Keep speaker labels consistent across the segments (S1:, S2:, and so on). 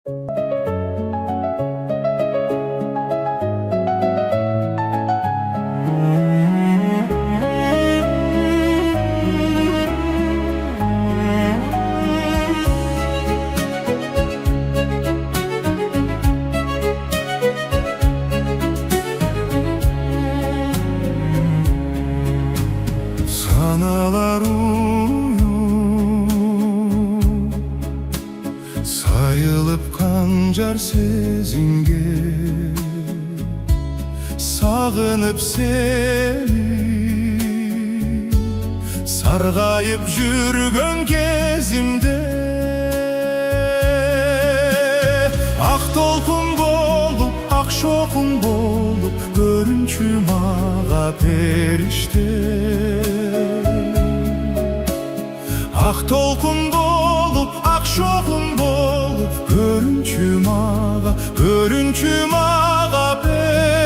S1: Sanalar uyum sayılıp kancar sezinge, sağınıp seni sargayıp жүргөн кезимде, ак толкун болуp ак шоқун болуп көрүнчү мага периште. Ак толкун болуп ак шоқун болуп көрүнчү мага периште.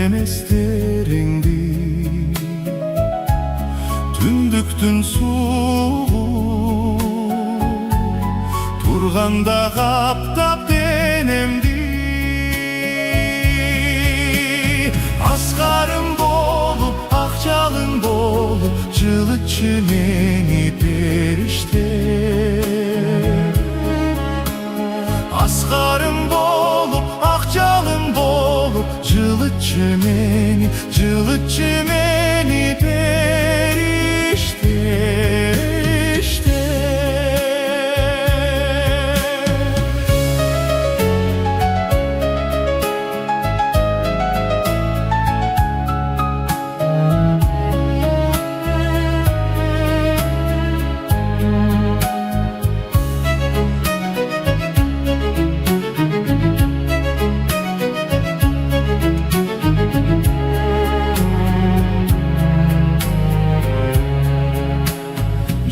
S1: Demesтериңди түндүктүн суу турганда каптап денемди, аскарым болуп ак жалын болуп жылытчы мени периште. Аскарым болуп ак жалын болуп жылытчы мени периште.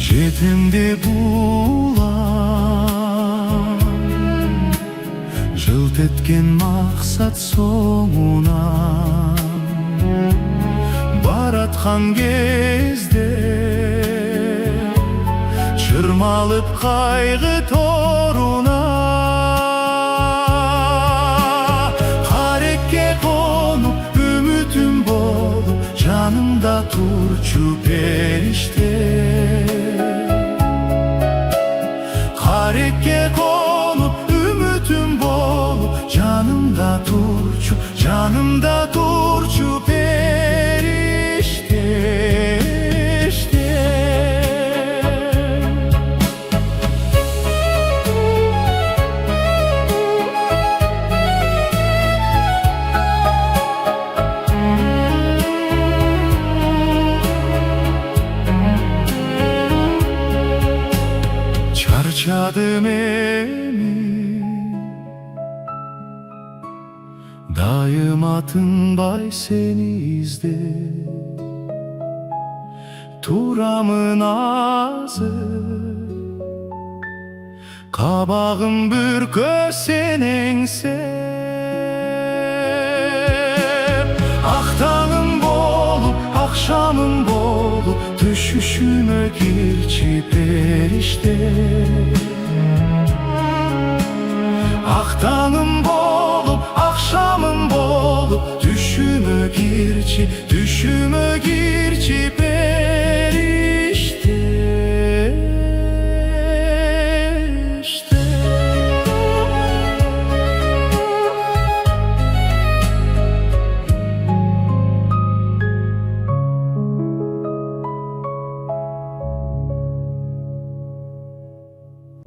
S1: Жетимде булам жылт эткен максат соңунан, бараткан кезде чырмалып кайгы торуна. Карекке конуп үмүтүм болуп жанымда турчу периште. Kareke konup ümitim bolup canımda turçu perişte. Çarçadım emin, daima tınbay seni izde. Turamın ağzı, kabağım bürkö senengsep. Aktanım bolup, akşamım bolup düşüşüme girçi perişte. Aktanım bolup